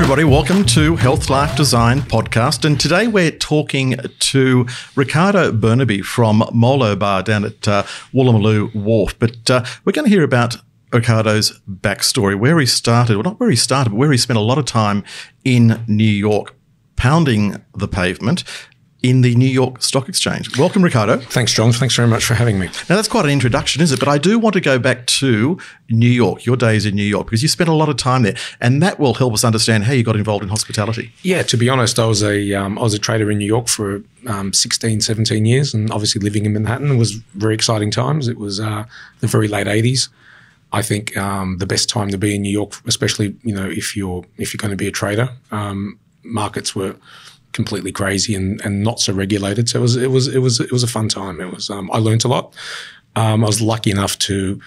everybody. Welcome to Health Life Design Podcast. And today we're talking to Riccardo Bernabei from Molo Bar down at Woolloomooloo Wharf. But we're going to hear about Riccardo's backstory, where he started, well, not where he started, but where he spent a lot of time in New York, pounding the pavement in the New York Stock Exchange. Welcome, Riccardo. Thanks, John. Thanks very much for having me. Now, that's quite an introduction, is it? But I do want to go back to New York, your days in New York, because you spent a lot of time there, and that will help us understand how you got involved in hospitality. Yeah, to be honest, I was a trader in New York for 16, 17 years, and obviously living in Manhattan was very exciting times. It was the very late 80s. I think the best time to be in New York, especially if you're going to be a trader, markets were completely crazy and not so regulated. So it was a fun time. It was I learned a lot. I was lucky enough to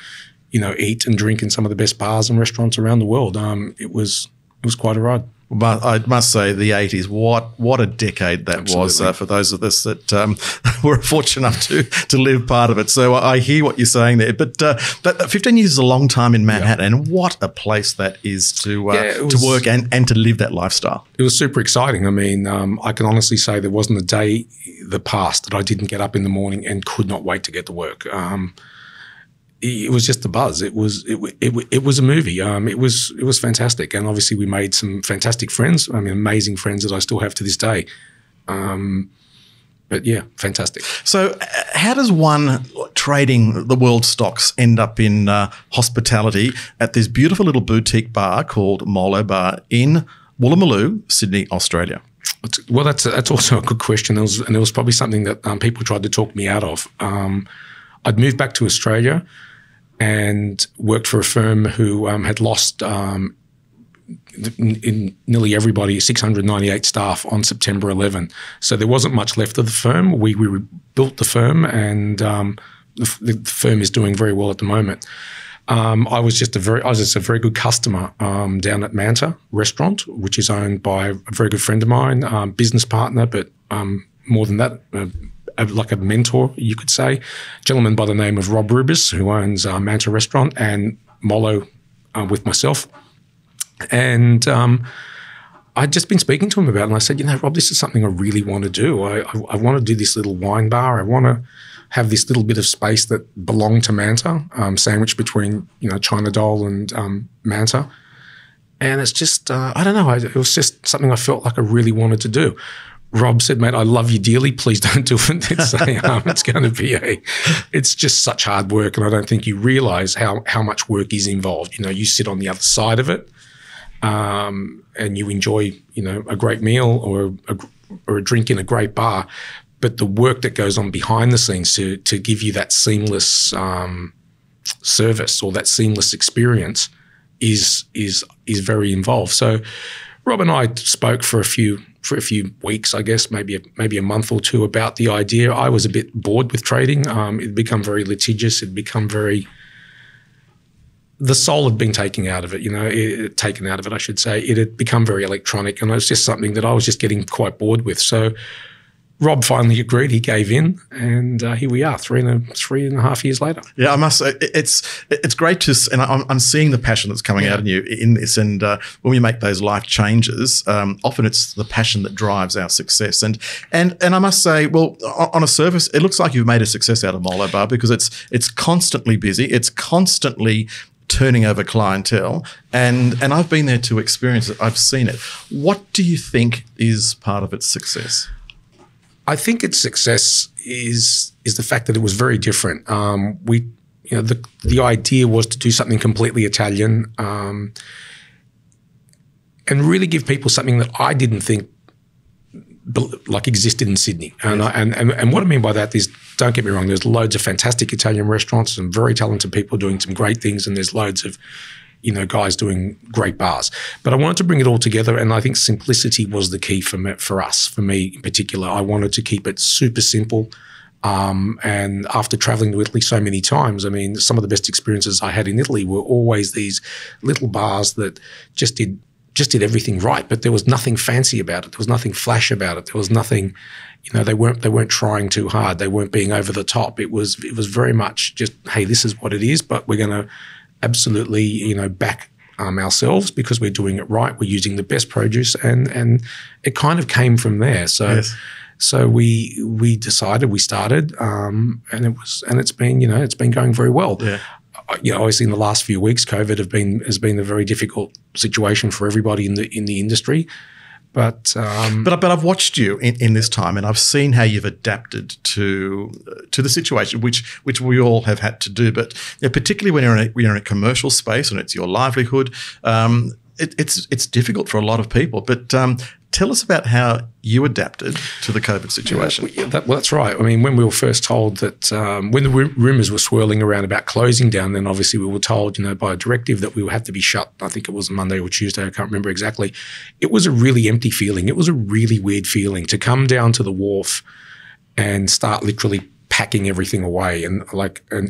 eat and drink in some of the best bars and restaurants around the world. It was quite a ride. But I must say, the 80s, what a decade that Absolutely. was for those of us that were fortunate enough to live part of it. So I hear what you're saying there. But 15 years is a long time in Manhattan, and what a place that is to work and to live that lifestyle. It was super exciting. I mean, I can honestly say there wasn't a day that passed that I didn't get up in the morning and could not wait to get to work. It was just the buzz. It was a movie. It was fantastic, and obviously we made some fantastic friends. I mean, amazing friends that I still have to this day. But yeah, fantastic. So, how does one trading the world stocks end up in hospitality at this beautiful little boutique bar called Molo Bar in Woolloomooloo, Sydney, Australia? Well, that's also a good question. It was probably something that people tried to talk me out of. I'd moved back to Australia and worked for a firm who had lost in nearly everybody, 698 staff on September 11. So there wasn't much left of the firm. We rebuilt the firm, and the firm is doing very well at the moment. I was just a very good customer down at Manta Restaurant, which is owned by a very good friend of mine, business partner, but more than that, like a mentor, you could say, a gentleman by the name of Rob Rubis, who owns Manta Restaurant and Molo with myself. And I'd just been speaking to him about it, and I said, Rob, this is something I really want to do. I want to do this little wine bar. I want to have this little bit of space that belonged to Manta, sandwiched between, China Doll and Manta. And it's just, I don't know, it was just something I felt like I really wanted to do. Rob said, mate, I love you dearly. Please don't do it. It's going to be it's just such hard work. And I don't think you realize how much work is involved. You sit on the other side of it and you enjoy, a great meal or a drink in a great bar. But the work that goes on behind the scenes to give you that seamless service or that seamless experience is very involved. So Rob and I spoke for a few weeks, I guess, maybe a month or two about the idea. I was a bit bored with trading. It'd become very litigious. It'd become the soul had been taken out of it, I should say. It had become very electronic, and it was just something that I was just getting quite bored with. So Rob finally agreed. He gave in, and here we are, three and a half years later. Yeah, I must say it's great to, and I'm seeing the passion that's coming out in you in this. And when we make those life changes, often it's the passion that drives our success. And I must say, well, on a surface, it looks like you've made a success out of Molo Bar because it's constantly busy. It's constantly turning over clientele, and I've been there to experience it. I've seen it. What do you think is part of its success? I think its success is the fact that it was very different. The idea was to do something completely Italian, and really give people something that I didn't think existed in Sydney. And what I mean by that is, don't get me wrong, there's loads of fantastic Italian restaurants and very talented people doing some great things, and there's loads of guys doing great bars. But I wanted to bring it all together, and I think simplicity was the key for me in particular. I wanted to keep it super simple. And after traveling to Italy so many times, I mean, some of the best experiences I had in Italy were always these little bars that just did everything right, but there was nothing fancy about it. There was nothing flash about it. There was nothing, they weren't trying too hard. They weren't being over the top. It was very much just, hey, this is what it is, but we're going to absolutely, back ourselves because we're doing it right. We're using the best produce, and it kind of came from there. So. Yes. So we decided, we started, and it's been going very well. Yeah. Obviously in the last few weeks, COVID has been a very difficult situation for everybody in the industry. But I've watched you in this time, and I've seen how you've adapted to the situation, which we all have had to do. But particularly when you're in a commercial space and it's your livelihood, it's difficult for a lot of people. But tell us about how you adapted to the COVID situation. That's right. I mean, when we were first told that, when the rumours were swirling around about closing down, then obviously we were told, by a directive that we would have to be shut. I think it was Monday or Tuesday. I can't remember exactly. It was a really empty feeling. It was a really weird feeling to come down to the wharf and start literally packing everything away and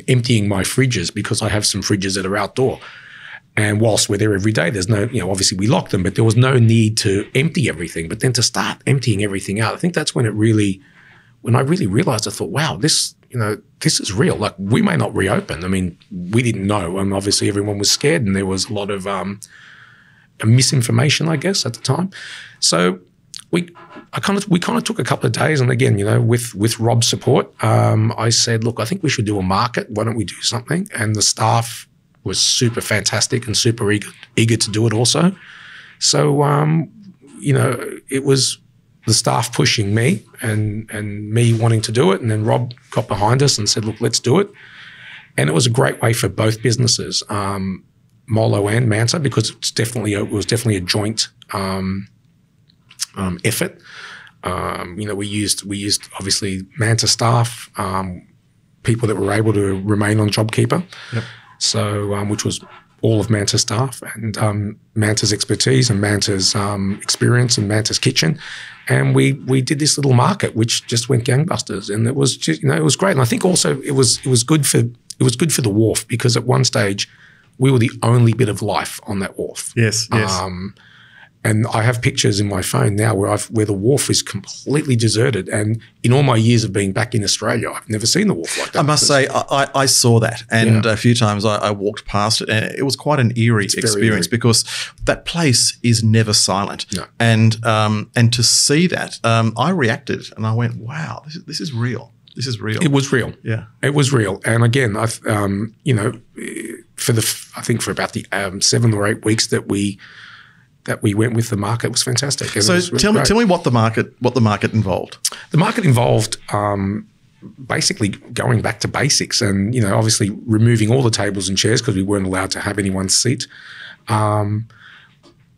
emptying my fridges, because I have some fridges that are outdoor. And whilst we're there every day, there's no, obviously we lock them, but there was no need to empty everything. But then to start emptying everything out, I think that's when I really realized, I thought, wow, this is real. Like, we may not reopen. I mean, we didn't know. And obviously everyone was scared, and there was a lot of misinformation, I guess, at the time. So we kind of took a couple of days. And again, with Rob's support, I said, look, I think we should do a market. Why don't we do something? And the staff was super fantastic and super eager to do it also. So, it was the staff pushing me and me wanting to do it. And then Rob got behind us and said, look, let's do it. And it was a great way for both businesses, Molo and Manta, because it was definitely a joint effort. We used obviously Manta staff, people that were able to remain on JobKeeper. Yep. So, which was all of Manta's staff and Manta's expertise and Manta's experience and Manta's kitchen, and we did this little market which just went gangbusters, and it was just, it was great. And I think also it was good for the wharf, because at one stage we were the only bit of life on that wharf. Yes. And I have pictures in my phone now where the wharf is completely deserted. And in all my years of being back in Australia, I've never seen the wharf like that. I must say, I saw that, and a few times I walked past it, and it was quite an eerie experience, because that place is never silent. No. And to see that, I reacted, and I went, "Wow, this is real. This is real." It was real. Yeah, it was real. And again, I think for about the 7 or 8 weeks that we went with the market, was fantastic. And so tell me what the market involved. The market involved basically going back to basics, and obviously removing all the tables and chairs because we weren't allowed to have anyone's seat.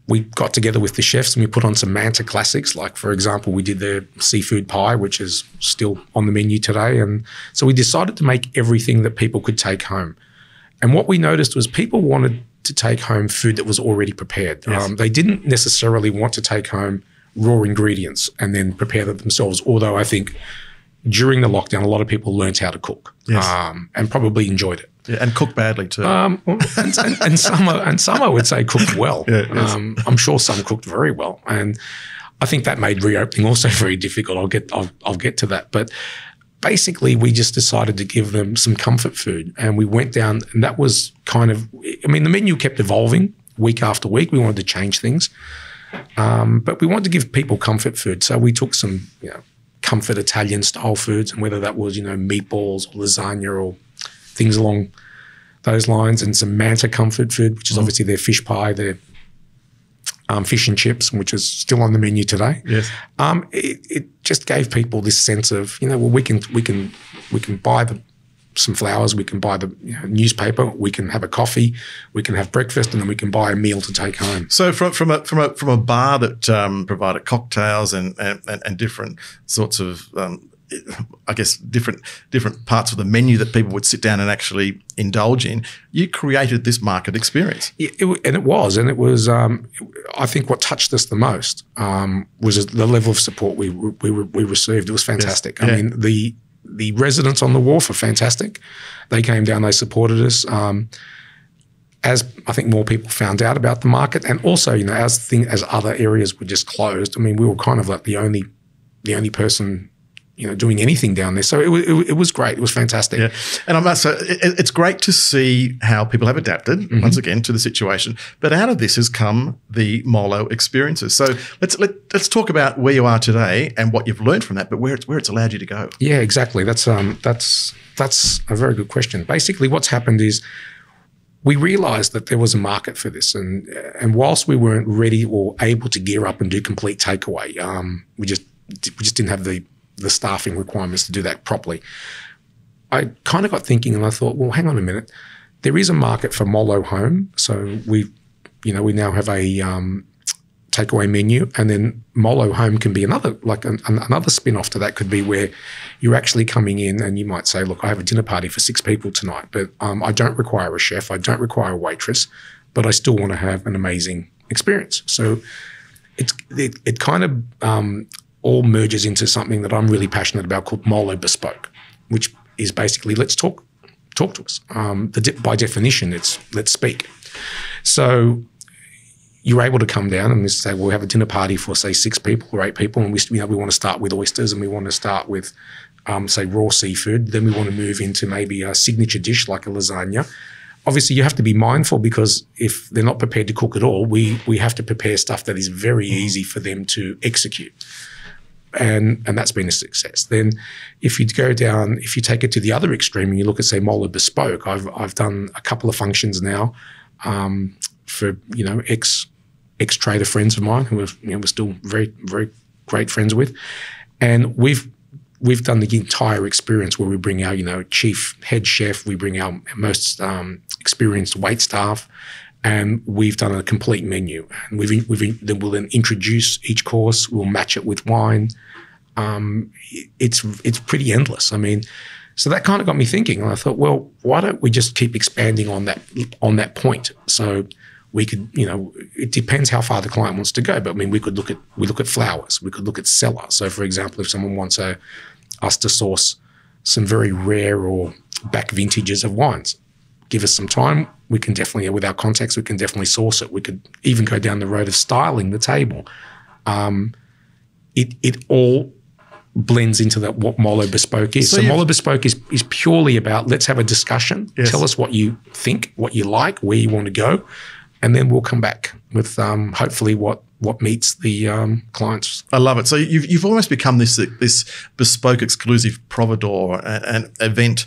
We got together with the chefs and we put on some Manta classics. Like, for example, we did the seafood pie, which is still on the menu today. And so we decided to make everything that people could take home. And what we noticed was people wanted to take home food that was already prepared. Yes. They didn't necessarily want to take home raw ingredients and then prepare them themselves, although I think during the lockdown, a lot of people learned how to cook. Yes. And probably enjoyed it. Yeah, and cook badly too. And some I would say cooked well. Yeah, yes. I'm sure some cooked very well. And I think that made reopening also very difficult. I'll get to that. But basically, we just decided to give them some comfort food, and we went down, and that was kind of, the menu kept evolving week after week. We wanted to change things, but we wanted to give people comfort food. So we took some, comfort Italian style foods, and whether that was, meatballs or lasagna or things along those lines, and some Manta comfort food, which is obviously their fish pie, their fish and chips, which is still on the menu today. Yes. It just gave people this sense of, we can buy some flowers, we can buy the newspaper, we can have a coffee, we can have breakfast, and then we can buy a meal to take home. So from a bar that provided cocktails and different sorts of I guess different parts of the menu that people would sit down and actually indulge in, you created this market experience. It was. I think what touched us the most was the level of support we received. It was fantastic. Yes. I mean, the residents on the wharf are fantastic. They came down, they supported us. As I think more people found out about the market, and also as other areas were just closed. I mean, we were kind of like the only person doing anything down there. So it was great. It was fantastic. Yeah. And I must say, it's great to see how people have adapted, once again, to the situation. But out of this has come the Molo experiences. So let's talk about where you are today and what you've learned from that, but where it's allowed you to go. Yeah, exactly. That's a very good question. Basically, what's happened is we realised that there was a market for this, and whilst we weren't ready or able to gear up and do complete takeaway, we just didn't have the staffing requirements to do that properly. I kind of got thinking, and I thought, well, hang on a minute. There is a market for Molo Home, so we now have a takeaway menu, and then Molo Home can be another spin-off to that. Could be where you're actually coming in and you might say, look, I have a dinner party for 6 people tonight, but I don't require a chef, I don't require a waitress, but I still want to have an amazing experience. So it kind of all merges into something that I'm really passionate about called Molo Bespoke, which is basically let's talk to us. By definition, it's let's speak. So you're able to come down and say, well, we have a dinner party for, say, 6 people or 8 people, and we want to start with oysters, and we want to start with, say, raw seafood. Then we want to move into maybe a signature dish like a lasagna. Obviously, you have to be mindful, because if they're not prepared to cook at all, we have to prepare stuff that is very easy for them to execute. And that's been a success. Then if you take it to the other extreme and you look at, say, Molo Bespoke, I've done a couple of functions now for, ex-trader friends of mine who we're still very, very great friends with. And we've done the entire experience where we bring our, head chef, we bring our most experienced wait staff, and we've done a complete menu. And we'll then introduce each course. We'll match it with wine. It's pretty endless. I mean, so that kind of got me thinking. And I thought, well, why don't we just keep expanding on that point? So we could, it depends how far the client wants to go. But I mean, we look at flowers. We could look at cellar. So for example, if someone wants us to source some very rare or back vintages of wines, give us some time. We can definitely, with our contacts, we can definitely source it. We could even go down the road of styling the table. It all blends into what Molo Bespoke is. So Molo Bespoke is purely about, let's have a discussion. Yes. Tell us what you think, what you like, where you want to go, and then we'll come back with hopefully what meets the clients. I love it. So you've almost become this bespoke exclusive providor and event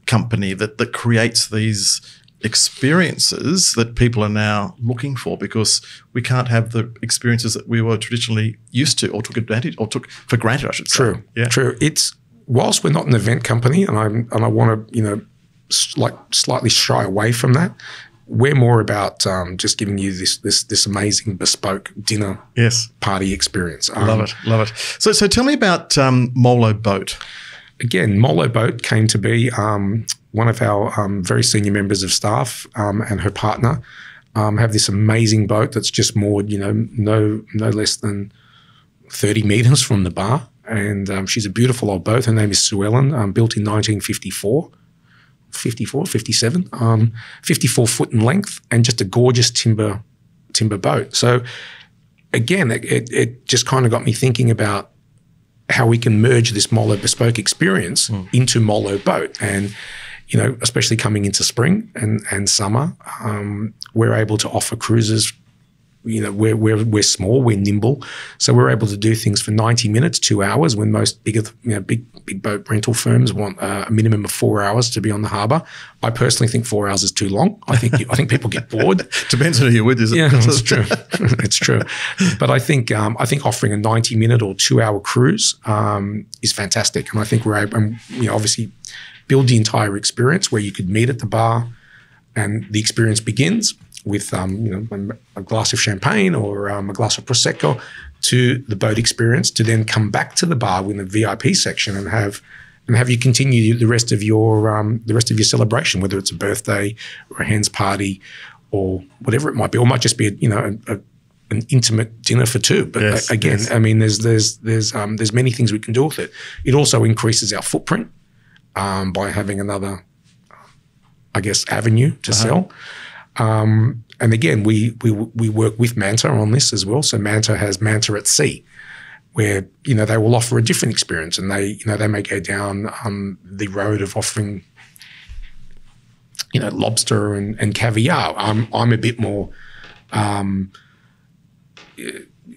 company that creates these experiences that people are now looking for, because we can't have the experiences that we were traditionally used to or took advantage or took for granted, I should say. True. Yeah. True. It's, whilst we're not an event company, and I want to slightly shy away from that, we're more about just giving you this amazing bespoke dinner party experience. Love it. So tell me about Molo Boat. Again, Molo Boat came to be one of our very senior members of staff and her partner have this amazing boat that's just moored, no less than 30 metres from the bar. And she's a beautiful old boat. Her name is Sue Ellen, built in 1954. 57, 54 foot in length, and just a gorgeous timber boat. So again, it just kind of got me thinking about how we can merge this Molo Bespoke experience into Molo Boat. And, especially coming into spring and summer, we're able to offer cruises. We're small, we're nimble, so we're able to do things for 90 minutes, 2 hours, when most big boat rental firms want a minimum of 4 hours to be on the harbour. I personally think 4 hours is too long. I think people get bored. Depends on who you're with, isn't it? Yeah, it's true. It's true. But I think offering a 90-minute or 2-hour cruise is fantastic, and I think we're able, obviously build the entire experience where you could meet at the bar, and the experience begins with a glass of champagne or a glass of prosecco, to the boat experience, to then come back to the bar in the VIP section and have you continue the rest of your celebration, whether it's a birthday or a hen's party or whatever it might be, or it might just be an intimate dinner for 2. But again, I mean, there's many things we can do with it. It also increases our footprint by having another, avenue to sell. And again, we work with Manta on this as well. So Manta has Manta at Sea, where, you know, they will offer a different experience, and they may go down the road of offering, you know, lobster and caviar. I'm a bit more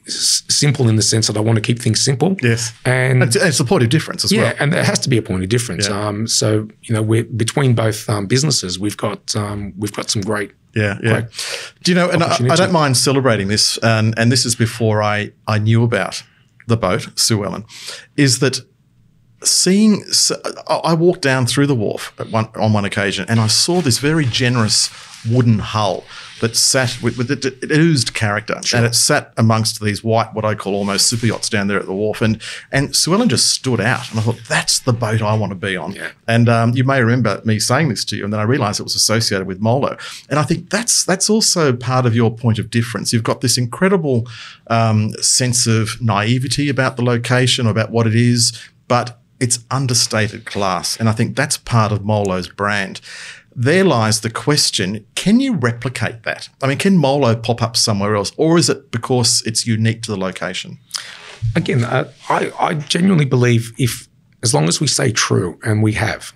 simple in the sense that I want to keep things simple. Yes, and it's a point of difference as well. Yeah, and there has to be a point of difference. Yeah. So, you know, we're between both businesses, we've got some great. Yeah. Do you know? And I don't mind celebrating this, and this is before I knew about the boat, Sue Ellen, is that I walked down through the wharf on one occasion, and I saw this very generous wooden hull that sat with it oozed character, sure. And it sat amongst these white, what I call almost super yachts down there at the wharf, and Sue Ellen just stood out, and I thought, that's the boat I want to be on. Yeah. And you may remember me saying this to you, and then I realised it was associated with Molo, and I think that's also part of your point of difference. You've got this incredible sense of naivety about the location, about what it is, but it's understated class, and I think that's part of Molo's brand. There lies the question, can you replicate that? I mean, can Molo pop up somewhere else, or is it because it's unique to the location? Again, I genuinely believe as long as we stay true, and we have,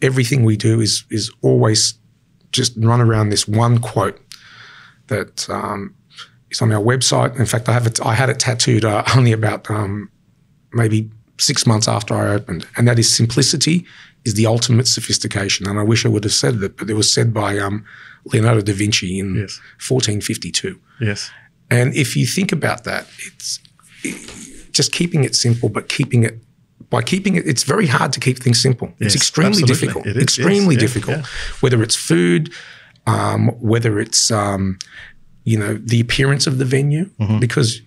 everything we do is always just run around this one quote that is on our website. In fact, I had it tattooed only about maybe 6 months after I opened, and that is, simplicity is the ultimate sophistication. And I wish I would have said it, but it was said by Leonardo da Vinci in 1452. Yes. And if you think about that, it's just keeping it simple, but by keeping it, it's very hard to keep things simple. Yes, it's extremely difficult. It is, extremely difficult. Yeah. Whether it's food, whether it's you know, the appearance of the venue, because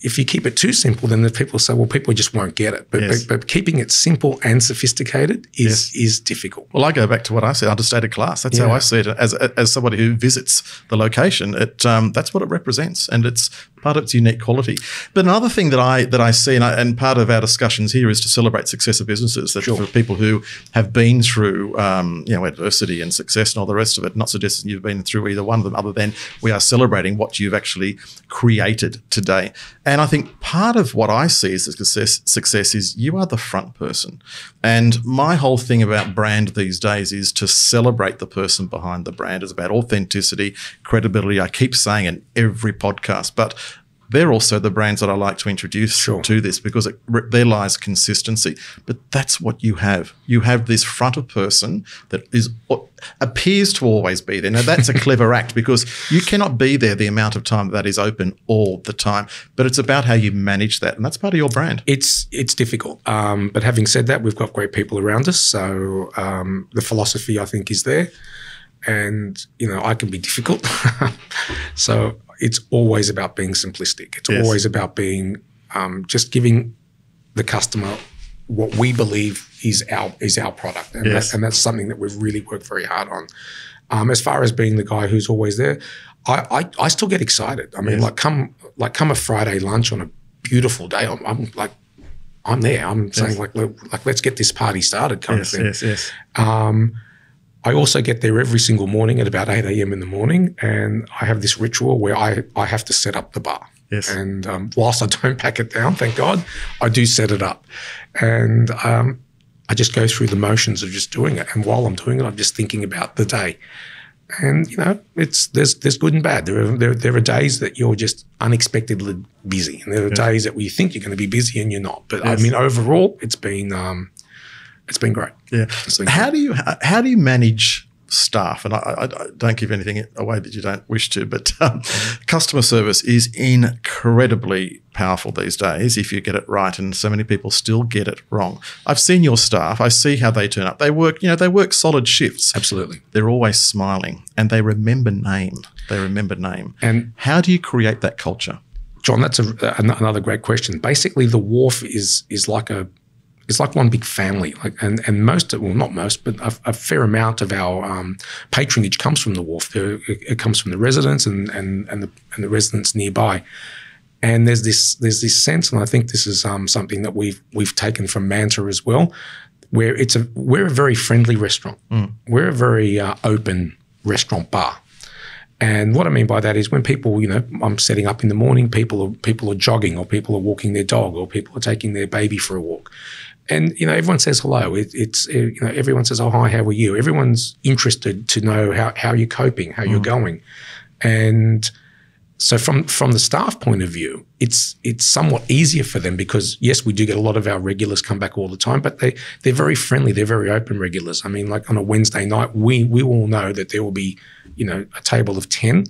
if you keep it too simple, then the people say, well, people just won't get it. But keeping it simple and sophisticated is difficult. Well, I go back to what I said, understated class. That's how I see it as somebody who visits the location. That's what it represents, and it's part of its unique quality. But another thing that I see, and part of our discussions here, is to celebrate success of businesses. That for people who have been through you know, adversity and success and all the rest of it, not suggesting you've been through either one of them, other than we are celebrating what you've actually created today. And I think part of what I see as success is you are the front person. And my whole thing about brand these days is to celebrate the person behind the brand. It's about authenticity, credibility. I keep saying in every podcast, but they're also the brands that I like to introduce to this, because there lies consistency. But that's what you have. You have this front of person that appears to always be there. Now, that's a clever act, because you cannot be there the amount of time that is open all the time. But it's about how you manage that, and that's part of your brand. It's difficult. But having said that, we've got great people around us. So the philosophy, I think, is there. And, you know, I can be difficult. So it's always about being simplistic. It's always about being just giving the customer what we believe is our product, and that's something that we've really worked very hard on. As far as being the guy who's always there, I still get excited. I mean, come a Friday lunch on a beautiful day, I'm there. I'm saying let's get this party started, kind of thing. Yes. I also get there every single morning at about 8 a.m. in the morning, and I have this ritual where I have to set up the bar. Yes. And whilst I don't pack it down, thank God, I do set it up. And I just go through the motions of just doing it. And while I'm doing it, I'm just thinking about the day. And, you know, there's good and bad. There are days that you're just unexpectedly busy, and there are days that you think you're going to be busy and you're not. But I mean, overall, it's been great. Yeah. How do you manage staff? And I don't give anything away that you don't wish to, but customer service is incredibly powerful these days if you get it right, and so many people still get it wrong. I've seen your staff. I see how they turn up. They work solid shifts. Absolutely. They're always smiling, and they remember name. And how do you create that culture? John, that's another great question. Basically, the wharf is like it's like one big family, and not most, but a fair amount of our patronage comes from the wharf. It comes from the residents and the residents nearby. And there's this sense, and I think this is something that we've taken from Manta as well, where we're a very friendly restaurant. We're a very open restaurant bar. And what I mean by that is when people, I'm setting up in the morning, people are jogging, or people are walking their dog, or people are taking their baby for a walk. And, everyone says hello. Everyone says, oh, hi, how are you? Everyone's interested to know how you're coping, how you're going. And so from the staff point of view, it's somewhat easier for them because, yes, we do get a lot of our regulars come back all the time, but they're very friendly. They're very open regulars. I mean, like on a Wednesday night, we all know that there will be, a table of 10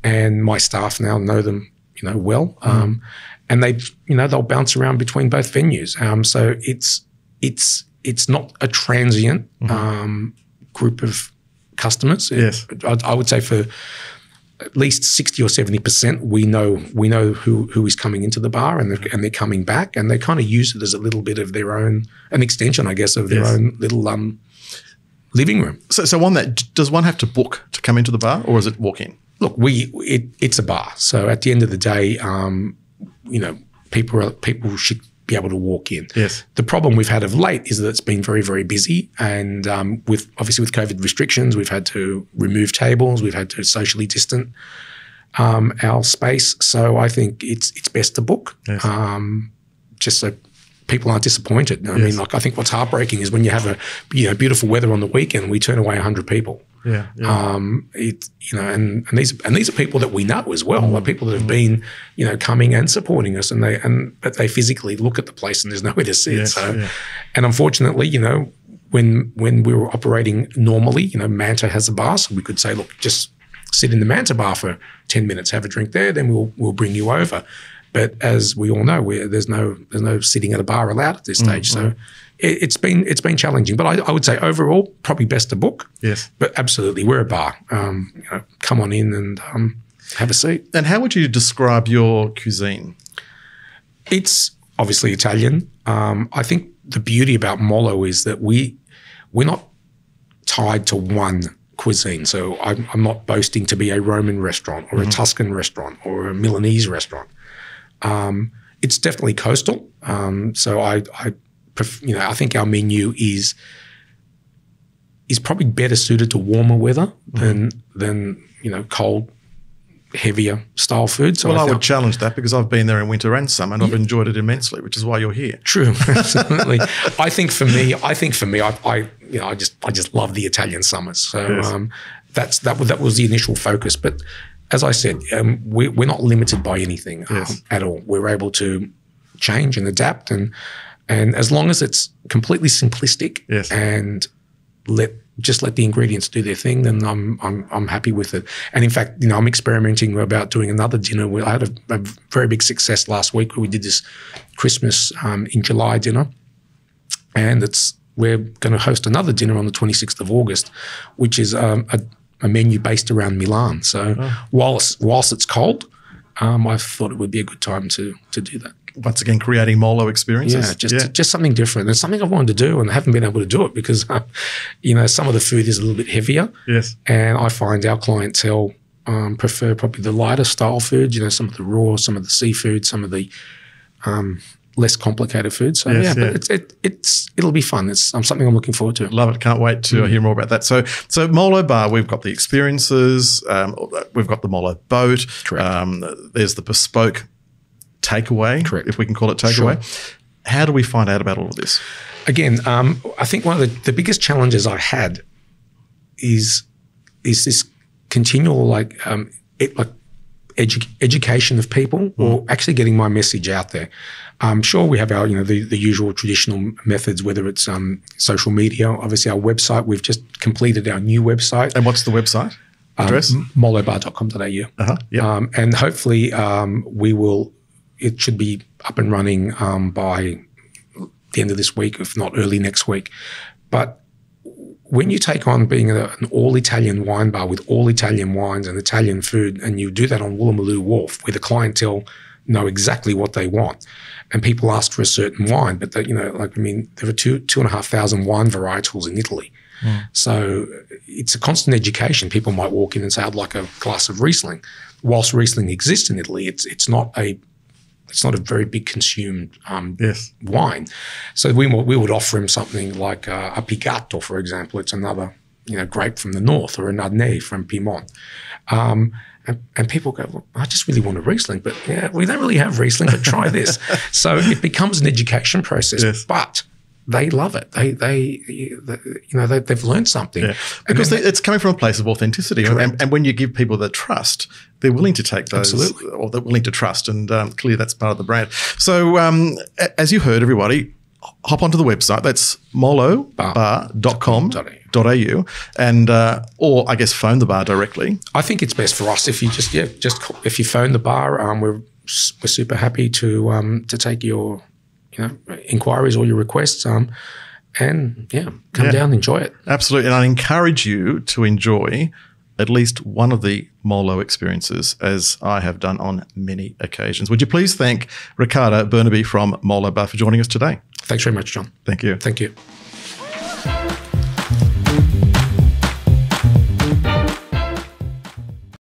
and my staff now know them, well. And they'll bounce around between both venues. So it's not a transient group of customers. Yes. I would say for at least 60 or 70%, we know who is coming into the bar and they're coming back, and they kind of use it as a little bit of their own, an extension, I guess, of their own little living room. So on that, does one have to book to come into the bar, or is it walk in? Look, it's a bar. So at the end of the day, people should be able to walk in. Yes. The problem we've had of late is that it's been very, very busy, and with COVID restrictions, we've had to remove tables, we've had to socially distance our space. So I think it's best to book, just so people aren't disappointed. I mean, I think what's heartbreaking is when you have beautiful weather on the weekend, we turn away 100 people. Yeah. And these are people that we know as well, like people that have been, coming and supporting us, but they physically look at the place and there's nowhere to sit. And unfortunately, when we were operating normally, Manta has a bar, so we could say, look, just sit in the Manta bar for 10 minutes, have a drink there, then we'll bring you over. But as we all know, there's no sitting at a bar allowed at this stage. So it's been challenging. But I would say overall, probably best to book. Yes. But absolutely, we're a bar. Come on in and have a seat. And how would you describe your cuisine? It's obviously Italian. I think the beauty about Molo is that we're not tied to one cuisine. So I'm not boasting to be a Roman restaurant or a Tuscan restaurant or a Milanese restaurant. It's definitely coastal. So I think our menu is probably better suited to warmer weather than cold, heavier style food. So I would challenge that because I've been there in winter and summer, and I've enjoyed it immensely, which is why you're here. True, absolutely. I think for me, I just love the Italian summers. So that was the initial focus, but. As I said, we're not limited by anything at all. We're able to change and adapt, and as long as it's completely simplistic and let the ingredients do their thing, then I'm happy with it. And in fact, I'm experimenting about doing another dinner. I had a very big success last week where we did this Christmas in July dinner, and we're going to host another dinner on the 26th of August, which is a menu based around Milan. So whilst it's cold, I thought it would be a good time to do that. Once again, creating Molo experiences. Just something different. It's something I've wanted to do and I haven't been able to do it because, some of the food is a little bit heavier. Yes. And I find our clientele prefer probably the lighter style food, some of the raw, some of the seafood, some of the less complicated food. So but it'll be fun. It's something I'm looking forward to. Love it. Can't wait to hear more about that. So Molo Bar, we've got the experiences, we've got the Molo boat. Correct. There's the bespoke takeaway, correct, if we can call it takeaway. Sure. How do we find out about all of this? Again, I think one of the biggest challenges I had is this continual education of people, or actually getting my message out there. Sure, we have our the usual traditional methods, whether it's social media, obviously our website. We've just completed our new website. And what's the website address? molobar.com.au. And hopefully it should be up and running by the end of this week, if not early next week. But when you take on being an all-Italian wine bar with all Italian wines and Italian food, and you do that on Woolloomooloo Wharf, where the clientele know exactly what they want, and people ask for a certain wine, but there are 2,500 wine varietals in Italy. So it's a constant education. People might walk in and say, "I'd like a glass of Riesling." Whilst Riesling exists in Italy, it's not a very big consumed wine. So we would offer him something like a Pigatto, for example. It's another grape from the north or a Nardonnay from Piedmont. And people go, well, I just really want a Riesling, but we don't really have Riesling, but try this. So it becomes an education process, but they love it. They've learned something. Because it's coming from a place of authenticity. And when you give people the trust, they're willing to take those, or they're willing to trust. And clearly that's part of the brand. So as you heard, everybody, hop onto the website. That's molobar.com.au and or I guess phone the bar directly. I think it's best for us if you just if you phone the bar. We're super happy to take your inquiries or your requests. Come down and enjoy it. Absolutely, and I encourage you to enjoy at least one of the Molo experiences, as I have done on many occasions. Would you please thank Riccardo Bernabei from Molo Bar for joining us today? Thanks very much, John. Thank you. Thank you.